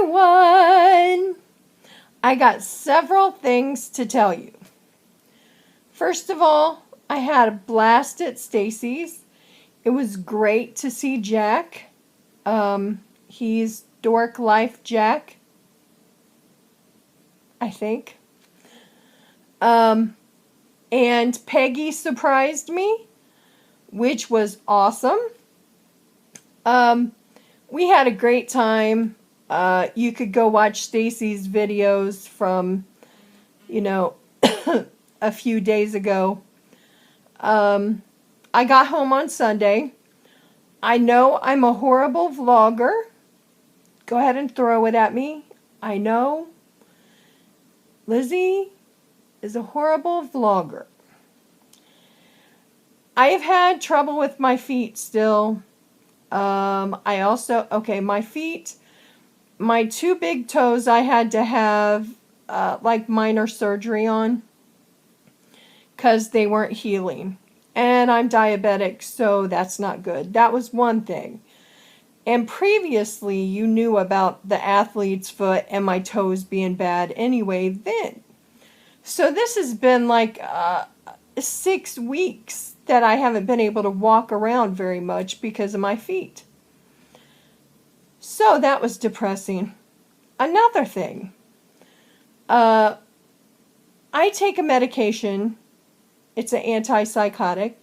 everyone! I got several things to tell you. First of all, I had a blast at Stacy's. It was great to see Jack. He's Dork Life Jack, I think. And Peggy surprised me, which was awesome. We had a great time. You could go watch Stacy's videos from, a few days ago. I got home on Sunday. I know I'm a horrible vlogger. Go ahead and throw it at me. I know Lizzie is a horrible vlogger. I have had trouble with my feet still. My feet, my two big toes I had to have minor surgery on because they weren't healing. And I'm diabetic, so that's not good. That was one thing. And previously, you knew about the athlete's foot and my toes being bad anyway then. So this has been 6 weeks that I haven't been able to walk around very much because of my feet. So that was depressing. Another thing. I take a medication. It's an antipsychotic.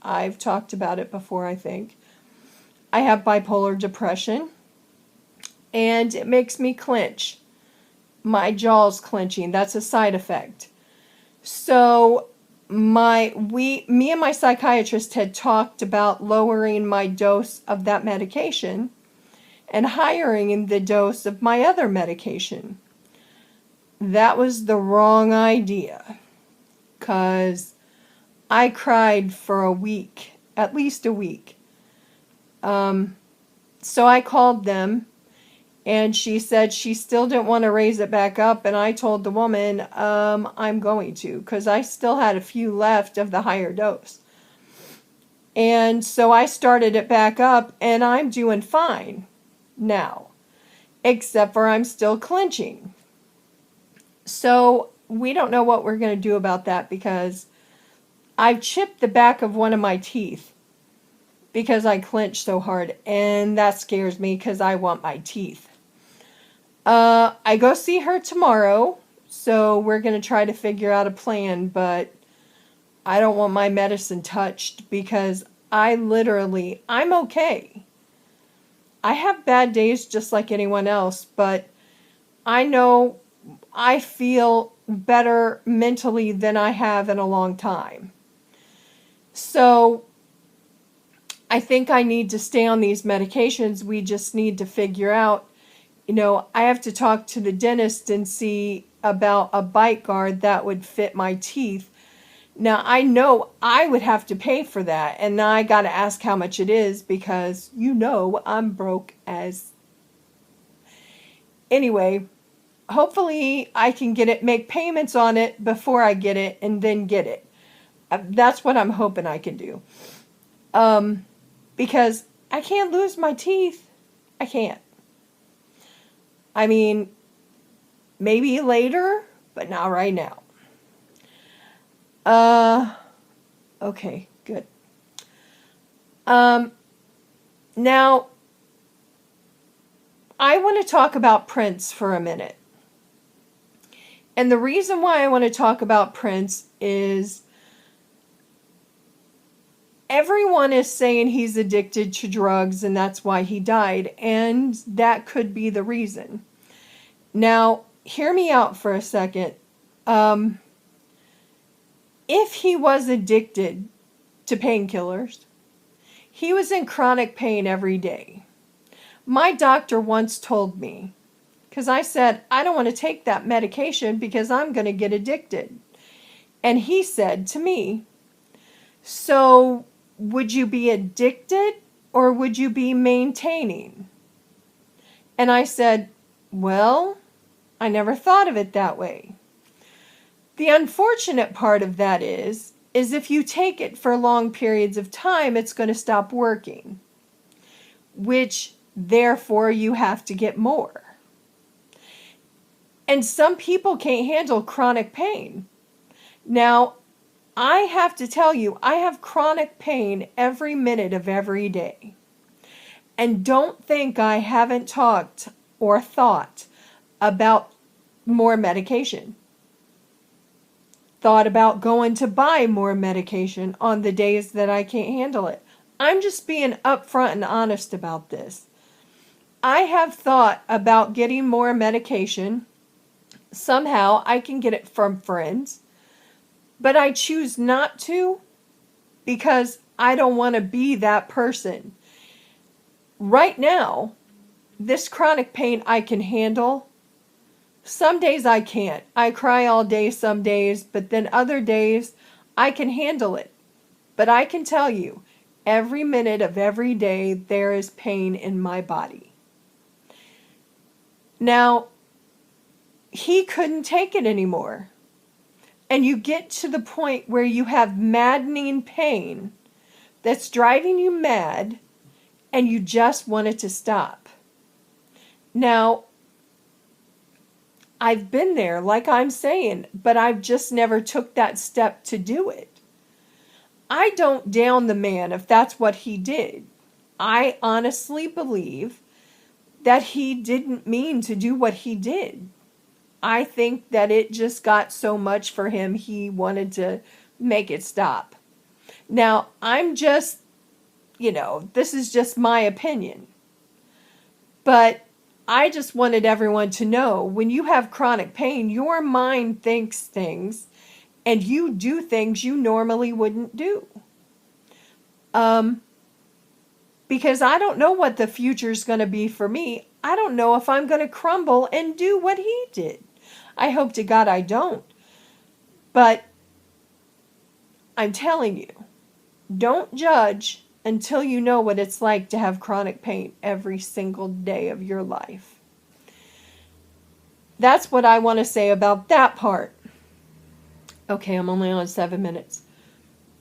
I've talked about it before, I think. I have bipolar depression. And it makes me clench. My jaw's clenching. That's a side effect. So me and my psychiatrist had talked about lowering my dose of that medication and hiring the dose of my other medication. That was the wrong idea, because I cried for a week, at least a week. So I called them, and she said she still didn't want to raise it back up, and I told the woman, I'm going to, because I still had a few left of the higher dose. And so I started it back up, and I'm doing fine now, except for I'm still clenching. So we don't know what we're going to do about that, because I've chipped the back of one of my teeth because I clench so hard, and that scares me because I want my teeth. I go see her tomorrow, so we're going to try to figure out a plan, but I don't want my medicine touched because I'm okay. I have bad days just like anyone else, but I know I feel better mentally than I have in a long time. So I think I need to stay on these medications. We just need to figure out, I have to talk to the dentist and see about a bite guard that would fit my teeth. Now, I know I would have to pay for that, and now I got to ask how much it is because, I'm broke as... Anyway, hopefully I can get it, make payments on it before I get it, and then get it. That's what I'm hoping I can do. Because I can't lose my teeth. I can't. I mean, maybe later, but not right now. Okay, good. Now, I want to talk about Prince for a minute. And the reason why I want to talk about Prince is everyone is saying he's addicted to drugs and that's why he died, and that could be the reason. Now, hear me out for a second. If he was addicted to painkillers, he was in chronic pain every day. My doctor once told me, because I said, I don't want to take that medication because I'm going to get addicted. And he said to me, so would you be addicted or would you be maintaining? And I said, well, I never thought of it that way. The unfortunate part of that is if you take it for long periods of time, it's going to stop working, which therefore you have to get more. And some people can't handle chronic pain. Now, I have to tell you, I have chronic pain every minute of every day. And don't think I haven't talked or thought about more medication. Thought about going to buy more medication on the days that I can't handle it. I'm just being upfront and honest about this. I have thought about getting more medication. Somehow I can get it from friends, but I choose not to because I don't want to be that person. Right now, this chronic pain I can handle. Some days I can't. I cry all day some days, but then other days I can handle it. But I can tell you, every minute of every day there is pain in my body. Now, he couldn't take it anymore. And you get to the point where you have maddening pain that's driving you mad and you just want it to stop. Now, I've been there, like I'm saying, but I've just never took that step to do it. I don't down the man if that's what he did. I honestly believe that he didn't mean to do what he did. I think that it just got so much for him, he wanted to make it stop. Now, I'm just, this is just my opinion. But I just wanted everyone to know, when you have chronic pain, your mind thinks things and you do things you normally wouldn't do. Because I don't know what the future's going to be for me. I don't know if I'm going to crumble and do what he did. I hope to God I don't. But I'm telling you, don't judge until you know what it's like to have chronic pain every single day of your life. That's what I want to say about that part. Okay, I'm only on 7 minutes.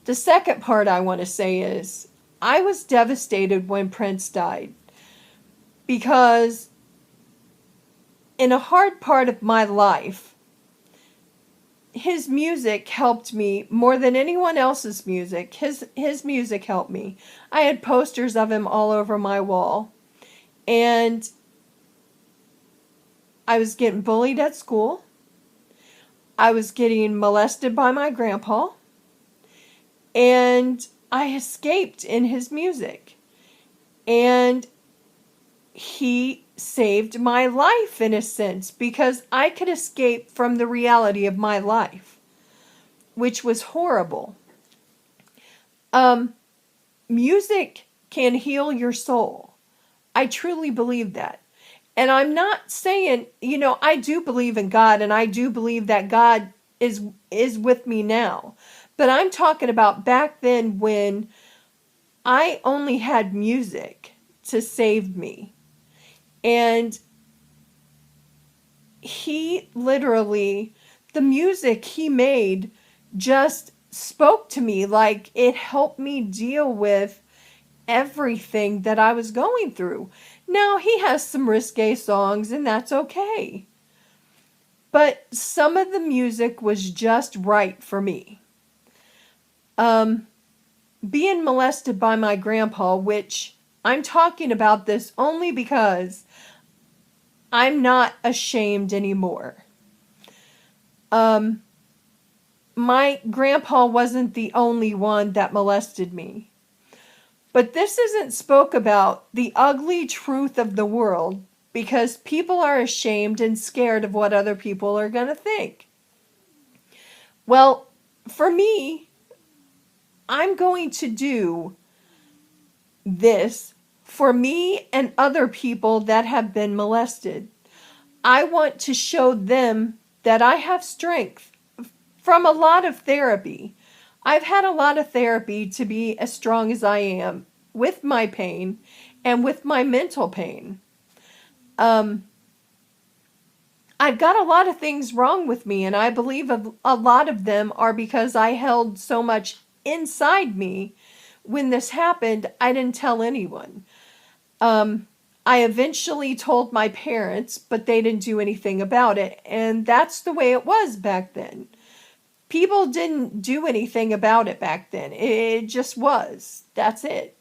The second part I want to say is, I was devastated when Prince died, because in a hard part of my life, his music helped me more than anyone else's music. His music helped me. I had posters of him all over my wall. And I was getting bullied at school. I was getting molested by my grandpa. And I escaped in his music. And he saved my life in a sense, because I could escape from the reality of my life, which was horrible. Music can heal your soul. I truly believe that. And I'm not saying, I do believe in God, and I do believe that God is with me now. But I'm talking about back then when I only had music to save me. And he literally, the music he made just spoke to me, like it helped me deal with everything that I was going through. Now, he has some risque songs, and that's okay. But some of the music was just right for me. Being molested by my grandpa, which I'm talking about this only because I'm not ashamed anymore. My grandpa wasn't the only one that molested me. But this isn't spoke about, the ugly truth of the world, because people are ashamed and scared of what other people are going to think. Well, for me, I'm going to do this for me and other people that have been molested. I want to show them that I have strength from a lot of therapy. I've had a lot of therapy to be as strong as I am with my pain and with my mental pain. I've got a lot of things wrong with me, and I believe a lot of them are because I held so much inside me. When this happened, I didn't tell anyone. I eventually told my parents, but they didn't do anything about it. And that's the way it was back then. People didn't do anything about it back then. It just was. That's it.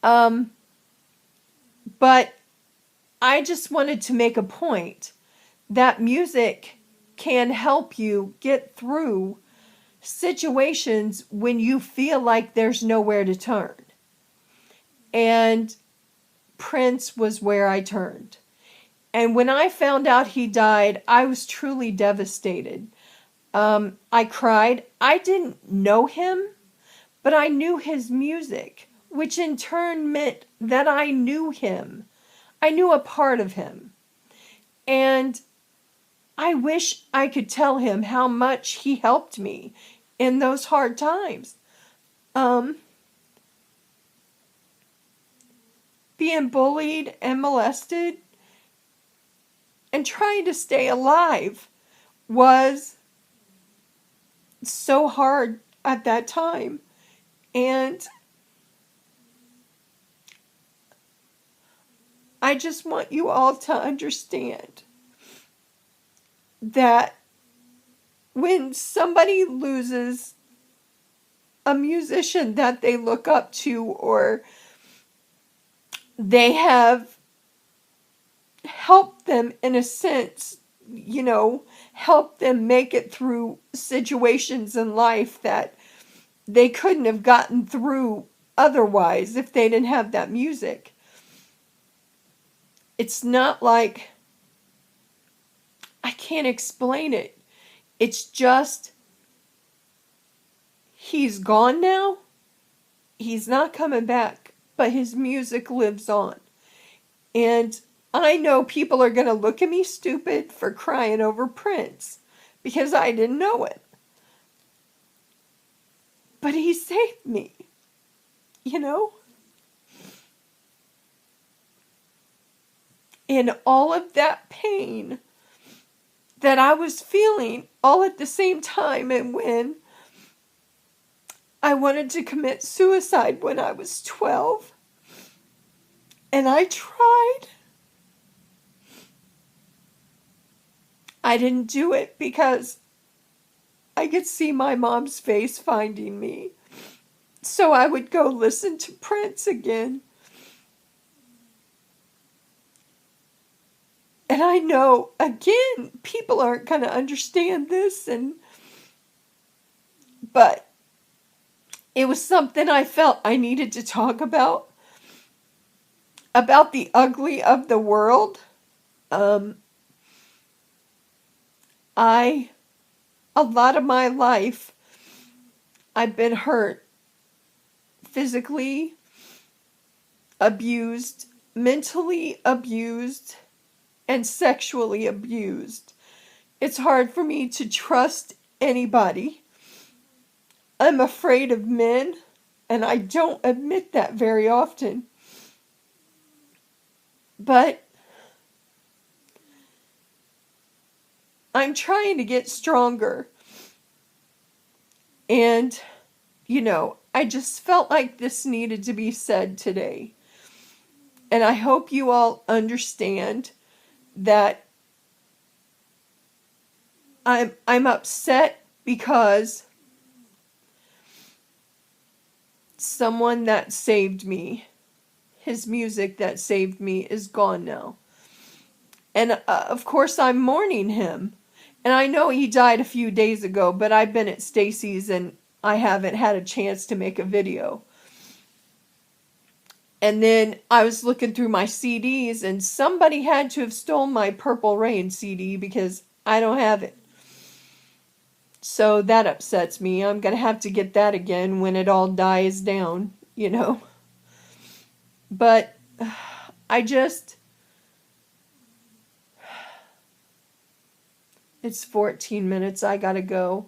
Um, but I just wanted to make a point that music can help you get through situations when you feel like there's nowhere to turn. And Prince was where I turned. And when I found out he died, I was truly devastated. I cried. I didn't know him, but I knew his music, which in turn meant that I knew him. I knew a part of him. And I wish I could tell him how much he helped me in those hard times. Being bullied and molested and trying to stay alive was so hard at that time. And I just want you all to understand that when somebody loses a musician that they look up to, or they have helped them in a sense, help them make it through situations in life that they couldn't have gotten through otherwise if they didn't have that music. It's not like, I can't explain it. It's just, he's gone now. He's not coming back, but his music lives on. And I know people are going to look at me stupid for crying over Prince because I didn't know it. But he saved me, In all of that pain that I was feeling all at the same time, and when I wanted to commit suicide when I was 12, and I tried. I didn't do it because I could see my mom's face finding me. So I would go listen to Prince again. And I know, again, people aren't going to understand this, but it was something I felt I needed to talk about the ugly of the world. A lot of my life, I've been hurt, physically abused, mentally abused, and sexually abused. It's hard for me to trust anybody. I'm afraid of men, and I don't admit that very often. But I'm trying to get stronger. And, I just felt like this needed to be said today. And I hope you all understand that I'm upset because someone that saved me, his music that saved me, is gone now. And of course I'm mourning him. And I know he died a few days ago, but I've been at Stacy's and I haven't had a chance to make a video. And then I was looking through my CDs, and somebody had to have stolen my Purple Rain CD because I don't have it. So that upsets me. I'm going to have to get that again when it all dies down, But it's 14 minutes. I got to go.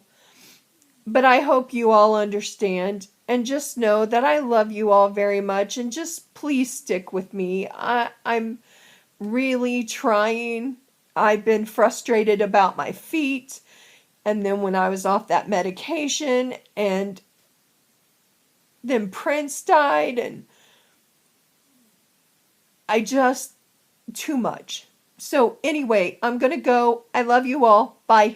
But I hope you all understand, and just know that I love you all very much, and just please stick with me. I'm really trying. I've been frustrated about my feet, and then when I was off that medication, and then Prince died, and I just, too much. So anyway, I'm going to go. I love you all. Bye.